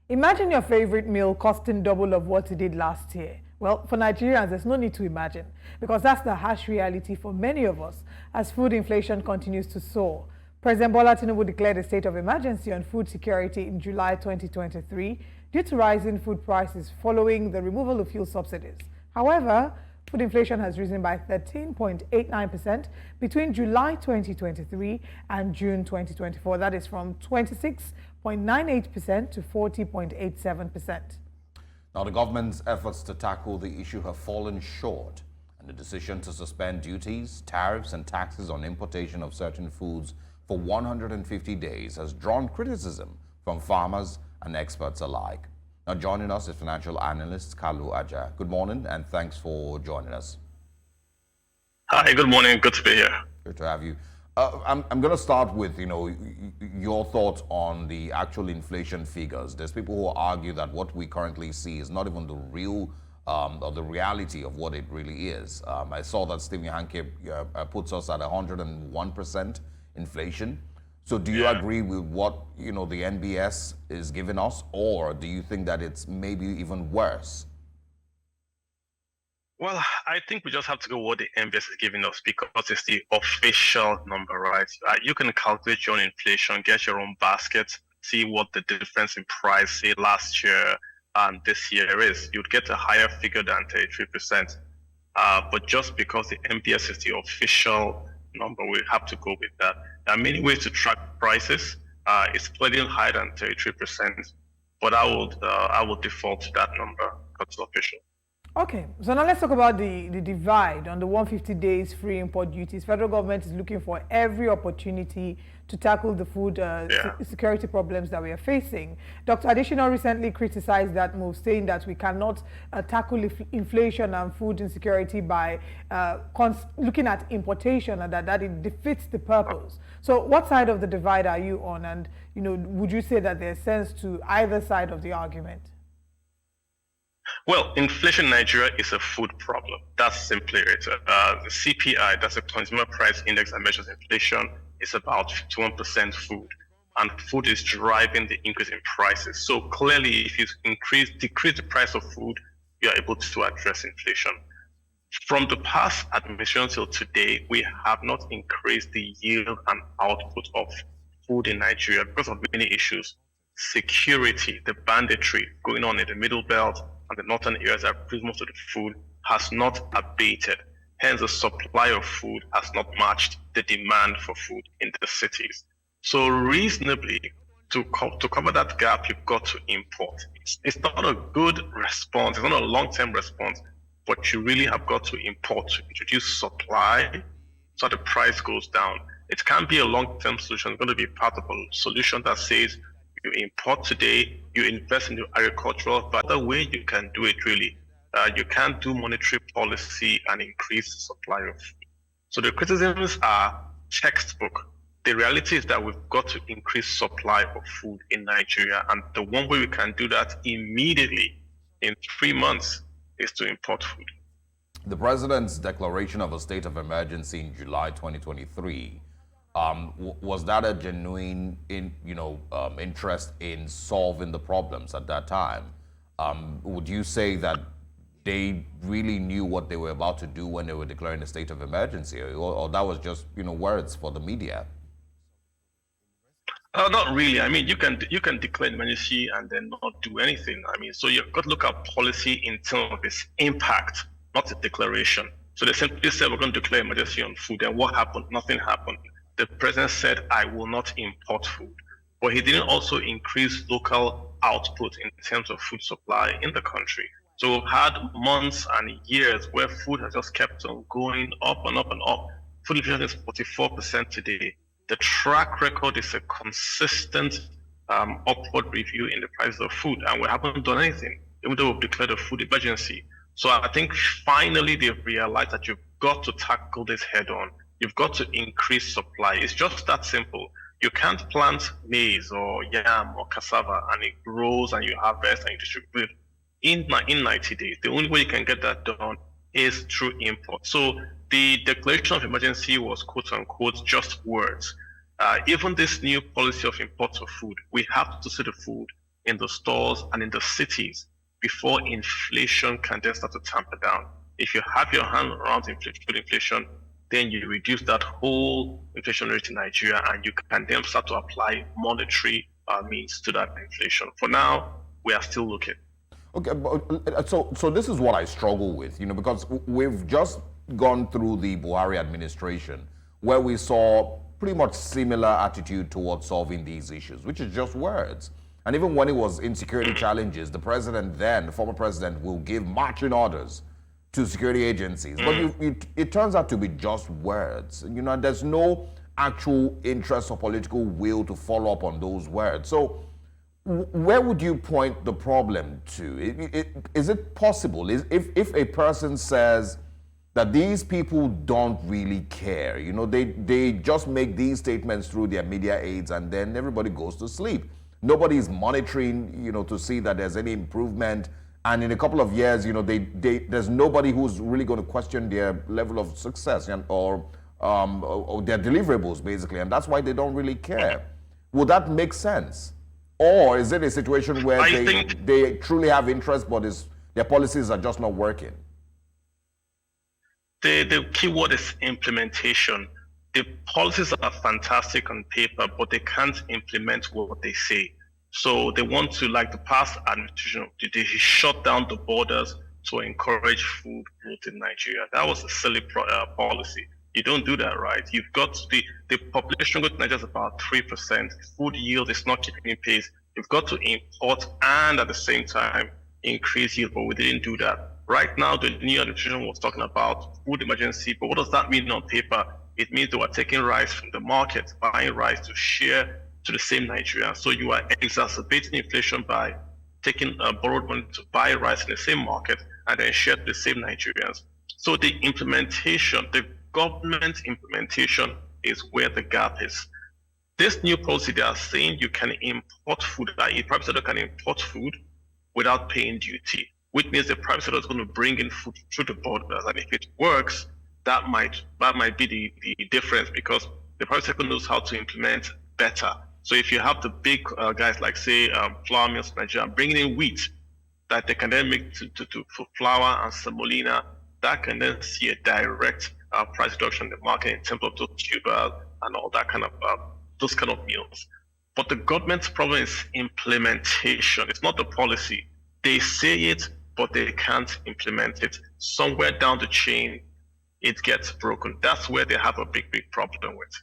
Imagine your favorite meal costing double of what it did last year. Well, for Nigerians, there's no need to imagine because that's the harsh reality for many of us as food inflation continues to soar. President Bola Tinubu declared a state of emergency on food security in July 2023 due to rising food prices following the removal of fuel subsidies. However, food inflation has risen by 13.89% between July 2023 and June 2024. That is from 26.98% to 40.87%. Now, the government's efforts to tackle the issue have fallen short, and the decision to suspend duties, tariffs, and taxes on importation of certain foods for 150 days has drawn criticism from farmers and experts alike. Now, joining us is financial analyst Kalu Aja. Good morning, and thanks for joining us. Hi, good morning. Good to be here. Good to have you. I'm going to start with, your thoughts on the actual inflation figures. There's people who argue that what we currently see is not even the real or the reality of what it really is. I saw that Stephen Hanke puts us at 101% inflation. So do you agree with what, the NBS is giving us, or do you think that it's maybe even worse? Well, I think we just have to go what the NBS is giving us because it's the official number, right? You can calculate your own inflation, get your own basket, see what the difference in price, say last year and this year is. You'd get a higher figure than 33%. But just because the NBS is the official number, we have to go with that. There are many ways to track prices. It's clearly higher than 33%, but I would default to that number because it's official. Okay, so now let's talk about the divide on the 150 days free import duties. Federal government is looking for every opportunity to tackle the food security problems that we are facing. Dr. Adesina recently criticized that move, saying that we cannot tackle inflation and food insecurity by looking at importation, and that it defeats the purpose. So what side of the divide are you on? And, would you say that there's sense to either side of the argument? Well, inflation in Nigeria is a food problem. That's simply it. The CPI, that's a consumer price index that measures inflation, is about 51% food. And food is driving the increase in prices. So clearly, if you decrease the price of food, you are able to address inflation. From the past administration till today, we have not increased the yield and output of food in Nigeria because of many issues. Security, the banditry going on in the Middle Belt, and the northern areas that produce most of the food has not abated. Hence, the supply of food has not matched the demand for food in the cities. So reasonably, to cover that gap, you've got to import. It's not a good response. It's not a long-term response, but you really have got to import to introduce supply so the price goes down. It can't be a long-term solution. It's going to be part of a solution that says you import today, you invest in the agricultural, but the way you can do it really, you can't do monetary policy and increase the supply of food. So the criticisms are textbook. The reality is that we've got to increase supply of food in Nigeria, and the one way we can do that immediately in 3 months is to import food. The president's declaration of a state of emergency in July 2023, was that a genuine interest in solving the problems at that time? Would you say that they really knew what they were about to do when they were declaring a state of emergency, or that was just words for the media? Not really. I mean, you can declare an emergency and then not do anything. I mean, so you've got to look at policy in terms of its impact, not a declaration. So they simply said we're going to declare emergency on food, and what happened? Nothing happened. The president said, I will not import food. But he didn't also increase local output in terms of food supply in the country. So we've had months and years where food has just kept on going up and up and up. Food inflation is 44% today. The track record is a consistent upward review in the price of food, and we haven't done anything, even though we've declared a food emergency. So I think finally they've realized that you've got to tackle this head on. You've got to increase supply. It's just that simple. You can't plant maize or yam or cassava and it grows and you harvest and you distribute in 90 days. The only way you can get that done is through import. So the declaration of emergency was quote unquote just words. Even this new policy of imports of food, we have to see the food in the stores and in the cities before inflation can then start to tamper down. If you have your hand around food inflation, then you reduce that whole inflation rate in Nigeria, and you can then start to apply monetary means to that inflation. For now, we are still looking. Okay, but, so this is what I struggle with, because we've just gone through the Buhari administration where we saw pretty much similar attitude towards solving these issues, which is just words. And even when it was insecurity challenges, the president then, the former president, will give marching orders to security agencies. But it turns out to be just words. There's no actual interest or political will to follow up on those words. So where would you point the problem to? Is it possible, if a person says that these people don't really care, they just make these statements through their media aids and then everybody goes to sleep. Nobody is monitoring, to see that there's any improvement. And in a couple of years, there's nobody who's really going to question their level of success or their deliverables, basically. And that's why they don't really care. Would that make sense? Or is it a situation where they truly have interest, but their policies are just not working? The key word is implementation. The policies are fantastic on paper, but they can't implement what they say. So they want to, like the past administration, they shut down the borders to encourage food growth in Nigeria. That was a silly policy. You don't do that, right? You've got the population growth in Nigeria is about 3%. Food yield is not keeping pace. You've got to import and at the same time increase yield, but we didn't do that. Right now, the new administration was talking about food emergency, but what does that mean on paper? It means they were taking rice from the market, buying rice to share to the same Nigerians. So you are exacerbating inflation by taking borrowed money to buy rice in the same market and then share to the same Nigerians. So the implementation, the government implementation is where the gap is. This new policy, they are saying you can import food, i.e. private sector can import food without paying duty, which means the private sector is going to bring in food through the borders. And if it works, that might be the difference, because the private sector knows how to implement better. So if you have the big guys like, say, flour mills in Nigeria bringing in wheat that they can then make for flour and semolina, that can then see a direct price reduction in the market in terms of those tubers and all that kind of those kind of meals. But the government's problem is implementation. It's not the policy. They say it, but they can't implement it. Somewhere down the chain, it gets broken. That's where they have a big problem with.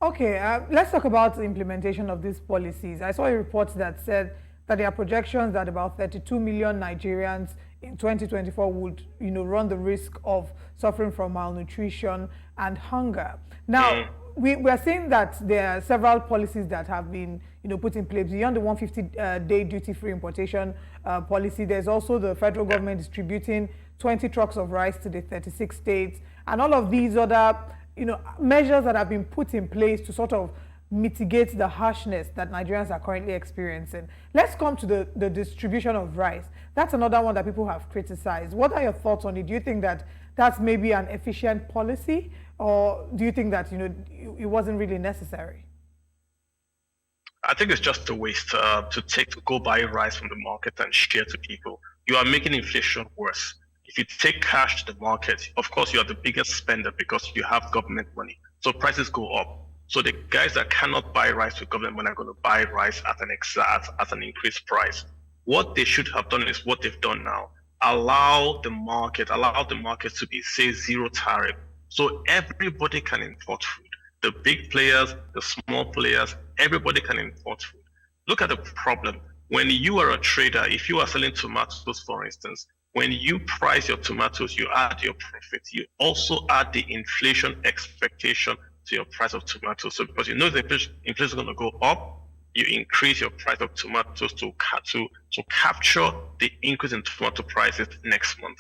Okay, let's talk about the implementation of these policies. I saw a report that said that there are projections that about 32 million Nigerians in 2024 would, run the risk of suffering from malnutrition and hunger. Now, we are seeing that there are several policies that have been, put in place beyond the 150-day duty-free importation policy. There's also the federal government distributing 20 trucks of rice to the 36 states, and all of these other, measures that have been put in place to sort of mitigate the harshness that Nigerians are currently experiencing. Let's come to the distribution of rice. That's another one that people have criticized. What are your thoughts on it? Do you think that that's maybe an efficient policy, or do you think that it wasn't really necessary? I think it's just a waste to go buy rice from the market and share to people. You are making inflation worse. If you take cash to the market, of course you are the biggest spender because you have government money. So prices go up. So the guys that cannot buy rice with government money are going to buy rice at an increased price. What they should have done is what they've done now. Allow the market to be, say, zero tariff. So everybody can import food. The big players, the small players, everybody can import food. Look at the problem. When you are a trader, if you are selling tomatoes, for instance, when you price your tomatoes, you add your profit. You also add the inflation expectation to your price of tomatoes. So because the inflation is going to go up, you increase your price of tomatoes to capture the increase in tomato prices next month.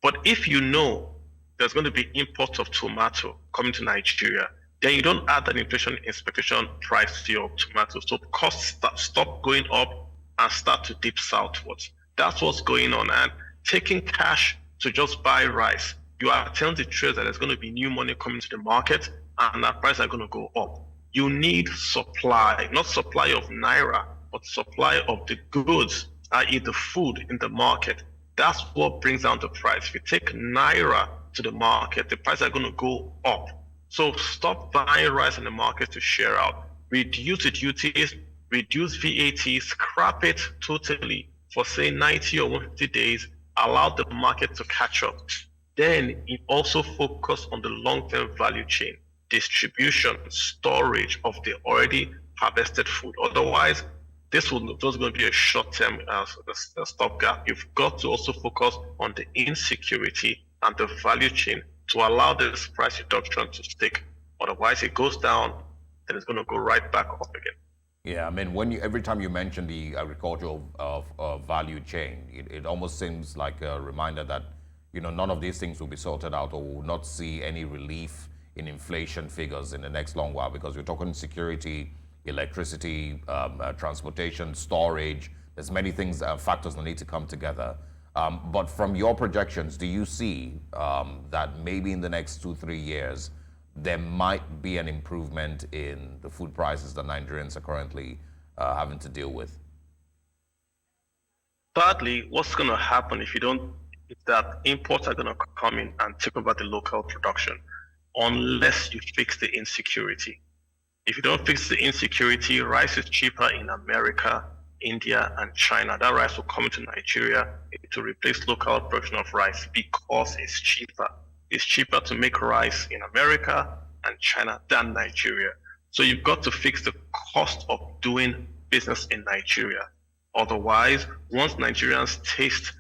But if you know there's going to be imports of tomato coming to Nigeria, then you don't add that inflation expectation price to your tomatoes. So costs stop going up and start to dip southwards. That's what's going on. And taking cash to just buy rice, you are telling the traders that there's going to be new money coming to the market and that prices are going to go up. You need supply, not supply of naira, but supply of the goods, i.e. the food in the market. That's what brings down the price. If you take Naira to the market, the prices are going to go up. So stop buying rice in the market to share out. Reduce the duties, reduce VAT, scrap it totally for say 90 or 150 days, allow the market to catch up. Then you also focus on the long-term value chain, distribution, storage of the already harvested food. Otherwise, this will just going to be a short-term stopgap. You've got to also focus on the insecurity and the value chain to allow this price reduction to stick. Otherwise, it goes down, then it's going to go right back up again. Yeah, I mean, every time you mention the agricultural value chain, it almost seems like a reminder that none of these things will be sorted out, or will not see any relief in inflation figures in the next long while, because we're talking security, electricity, transportation, storage. There's many things, factors that need to come together. But from your projections, do you see that maybe in the next 2-3 years, there might be an improvement in the food prices that Nigerians are currently having to deal with? Thirdly, what's going to happen if that imports are going to come in and take over the local production, unless you fix the insecurity. If you don't fix the insecurity, rice is cheaper in America, India, and China. That rice will come into Nigeria to replace local production of rice because it's cheaper. It's cheaper to make rice in America and China than Nigeria. So you've got to fix the cost of doing business in Nigeria. Otherwise, once Nigerians taste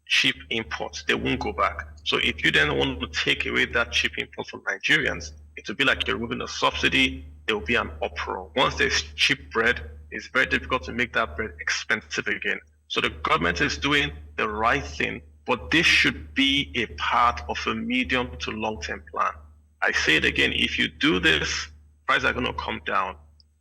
cheap imports, they won't go back. So if you then want to take away that cheap import from Nigerians, it will be like you're removing a subsidy. There will be an uproar. Once there's cheap bread, it's very difficult to make that bread expensive again. So the government is doing the right thing, but this should be a part of a medium to long-term plan. I say it again, if you do this, prices are going to come down.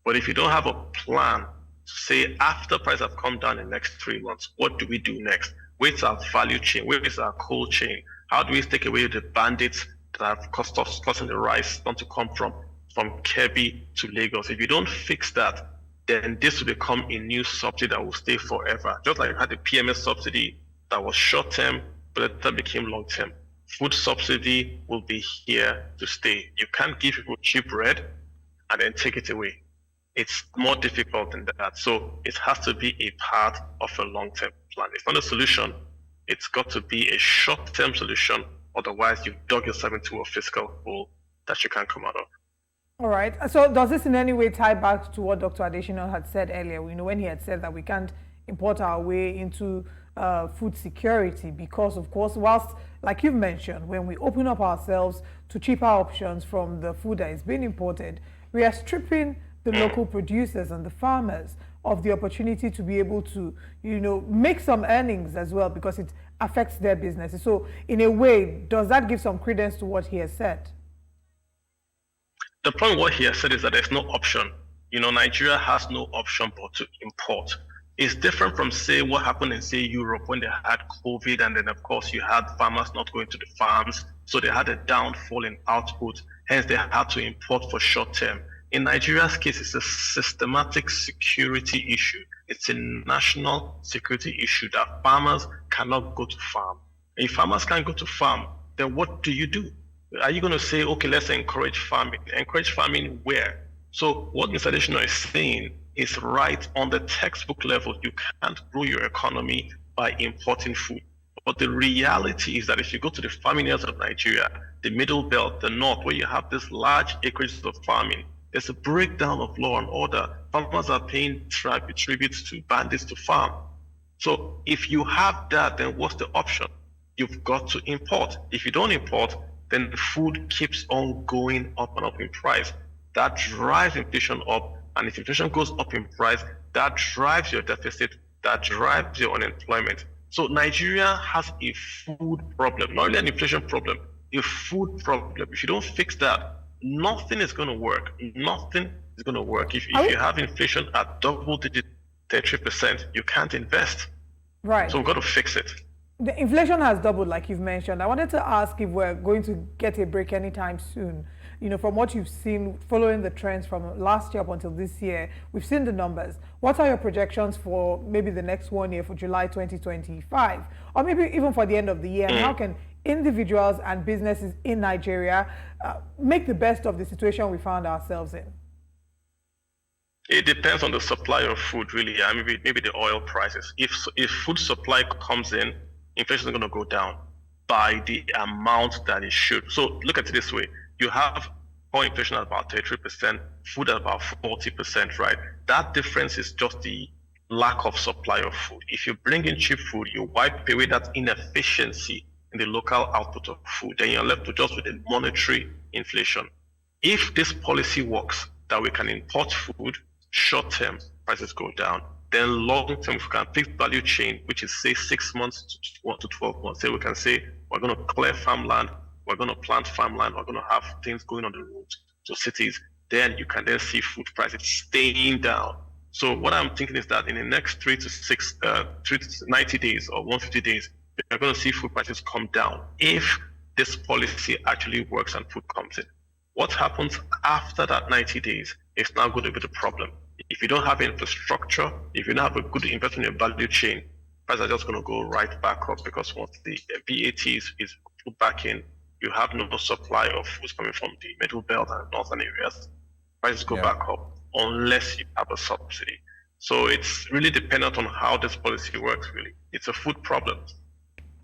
But if you don't have a plan to say after prices have come down in the next 3 months, what do we do next? Where's our value chain? Where is our cold chain? How do we take away the bandits that have causing the rice not to come from Kebbi to Lagos? If you don't fix that, then this will become a new subsidy that will stay forever. Just like you had the PMS subsidy that was short-term, but that became long-term. Food subsidy will be here to stay. You can't give people cheap bread and then take it away. It's more difficult than that. So it has to be a part of a long-term plan. It's not a solution. It's got to be a short-term solution. Otherwise, you've dug yourself into a fiscal hole that you can't come out of. All right. So does this in any way tie back to what Dr. Adesina had said earlier? When he had said that we can't import our way into food security because, of course, whilst, like you've mentioned, when we open up ourselves to cheaper options from the food that is being imported, we are stripping the local producers and the farmers of the opportunity to be able to, make some earnings as well, because it affects their businesses. So in a way, does that give some credence to what he has said? The point what he has said is that there's no option. Nigeria has no option but to import. It's different from, say, what happened in, say, Europe when they had COVID, and then, of course, you had farmers not going to the farms, so they had a downfall in output, hence they had to import for short term. In Nigeria's case, it's a systematic security issue. It's a national security issue that farmers cannot go to farm. If farmers can't go to farm, then what do you do? Are you going to say, okay, let's encourage farming? Encourage farming where? So what Mr. Adesina is saying is right on the textbook level. You can't grow your economy by importing food. But the reality is that if you go to the farming areas of Nigeria, the middle belt, the north, where you have this large acreage of farming, there's a breakdown of law and order. Farmers are paying tributes to bandits to farm. So if you have that, then what's the option? You've got to import. If you don't import, then the food keeps on going up and up in price. That drives inflation up, and if inflation goes up in price, that drives your deficit, that drives your unemployment. So Nigeria has a food problem, not only an inflation problem, a food problem. If you don't fix that, nothing is going to work. Nothing is going to work. If you have inflation at double-digit 33%, you can't invest. Right. So we've got to fix it. The inflation has doubled, like you've mentioned. I wanted to ask if we're going to get a break anytime soon. from what you've seen, following the trends from last year up until this year, we've seen the numbers. What are your projections for maybe the next 1 year, for July 2025, or maybe even for the end of the year? And how can individuals and businesses in Nigeria make the best of the situation we found ourselves in? It depends on the supply of food, really. Maybe the oil prices. If food supply comes in, inflation is going to go down by the amount that it should. So look at it this way: you have oil inflation at about 33%, food at about 40%, right? That difference is just the lack of supply of food. If you bring in cheap food, you wipe away that inefficiency in the local output of food, then you're left to just with the monetary inflation. If this policy works, that we can import food, short term prices go down, then long term we can fix value chain, which is say 6 months to 12 months. So we can say we're going to clear farmland, we're going to plant farmland, we're going to have things going on the roads to cities. Then you can then see food prices staying down. So what I'm thinking is that in the next 3 to 90 days or 150 days, you're going to see food prices come down if this policy actually works and food comes in. What happens after that 90 days is now going to be the problem. If you don't have infrastructure, if you don't have a good investment in value chain, prices are just going to go right back up, because once the VAT is put back in, you have no supply of foods coming from the middle belt and northern areas. Prices go back up unless you have a subsidy. So it's really dependent on how this policy works, really. It's a food problem.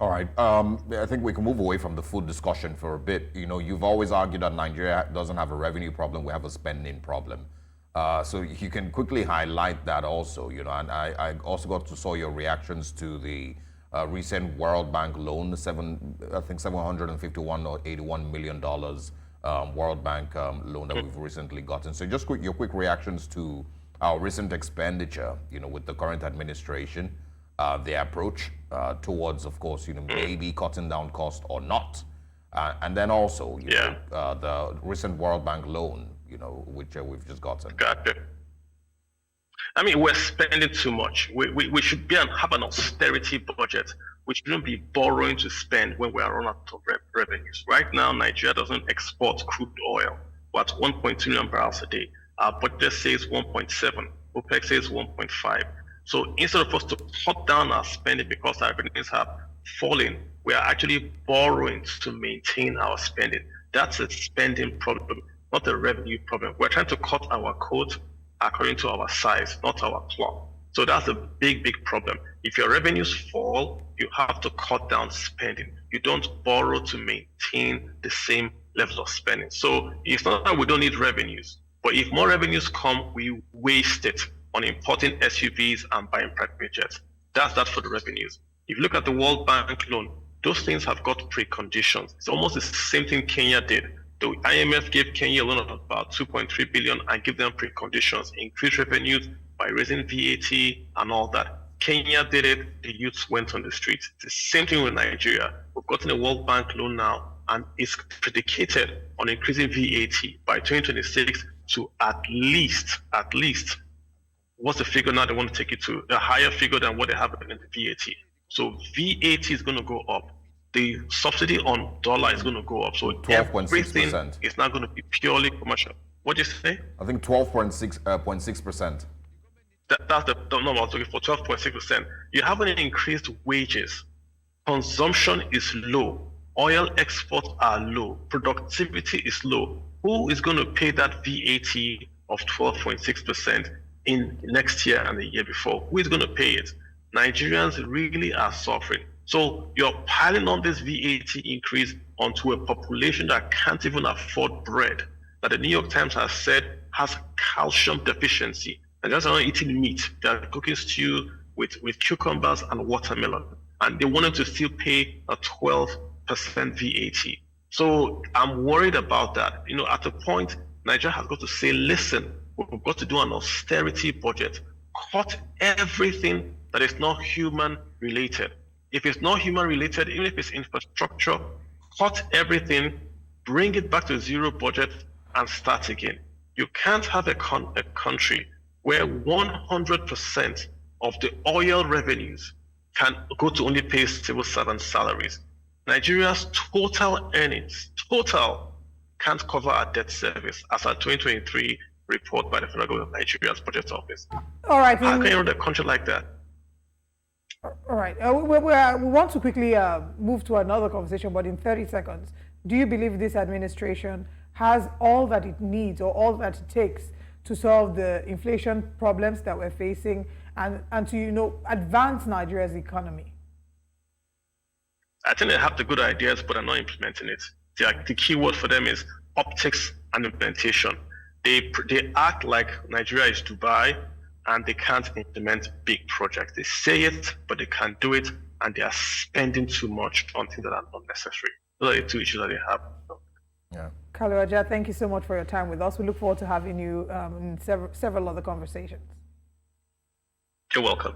All right. I think we can move away from the food discussion for a bit. You've always argued that Nigeria doesn't have a revenue problem, we have a spending problem. So you can quickly highlight that also, and I also got to saw your reactions to the recent World Bank loan, I think $751 or $81 million World Bank loan that we've recently gotten. So just your quick reactions to our recent expenditure, with the current administration, their approach towards, of course, maybe cutting down cost or not. And then also, the recent World Bank loan, which we've just gotten. Gotcha. We're spending too much. We should have an austerity budget. We shouldn't be borrowing to spend when we are run out of revenues. Right now, Nigeria doesn't export crude oil. We're at 1.2 million barrels a day. Our budget says 1.7. OPEC says 1.5. So instead of us to cut down our spending because our revenues have fallen, we are actually borrowing to maintain our spending. That's a spending problem, not a revenue problem. We're trying to cut our coat according to our size, not our cloth. So that's a big, big problem. If your revenues fall, you have to cut down spending. You don't borrow to maintain the same level of spending. So it's not that we don't need revenues, but if more revenues come, we waste it on importing SUVs and buying private jets. That's that for the revenues. If you look at the World Bank loan, those things have got preconditions. It's almost the same thing Kenya did. The IMF gave Kenya a loan of about 2.3 billion and give them preconditions, increase revenues by raising VAT and all that. Kenya did it, the youths went on the streets. It's the same thing with Nigeria. We've gotten a World Bank loan now, and it's predicated on increasing VAT by 2026 to at least, what's the figure now they want to take it to? A higher figure than what they have in the VAT. So VAT is going to go up. The subsidy on dollar is going to go up. So 12.6%. It's not going to be purely commercial. What did you say? I think 12.6%. That's the number I was looking for, 12.6%. You haven't increased wages. Consumption is low. Oil exports are low. Productivity is low. Who is going to pay that VAT of 12.6% in next year and the year before? Who is going to pay it? Nigerians really are suffering. So you're piling on this VAT increase onto a population that can't even afford bread, that the New York Times has said has calcium deficiency. And just not eating meat. They're cooking stew with cucumbers and watermelon. And they want them to still pay a 12% VAT. So I'm worried about that. At a point, Nigeria has got to say, listen, we've got to do an austerity budget. Cut everything that is not human related. If it's not human related, even if it's infrastructure, cut everything, bring it back to zero budget and start again. You can't have a country where 100% of the oil revenues can go to only pay civil servant salaries. Nigeria's total earnings, can't cover our debt service, as our 2023 report by the Federal Government of Nigeria's Budget Office. All right. How can you run a country like that? All right. We want to quickly move to another conversation, but in 30 seconds, do you believe this administration has all that it needs or all that it takes to solve the inflation problems that we're facing and to, advance Nigeria's economy? I think they have the good ideas, but are not implementing it. The key word for them is optics and implementation. They act like Nigeria is Dubai, and they can't implement big projects. They say it, but they can't do it, and they are spending too much on things that are not necessary. Those are the two issues that they have. Yeah. Kalu Aja, thank you so much for your time with us. We look forward to having you in several other conversations. You're welcome.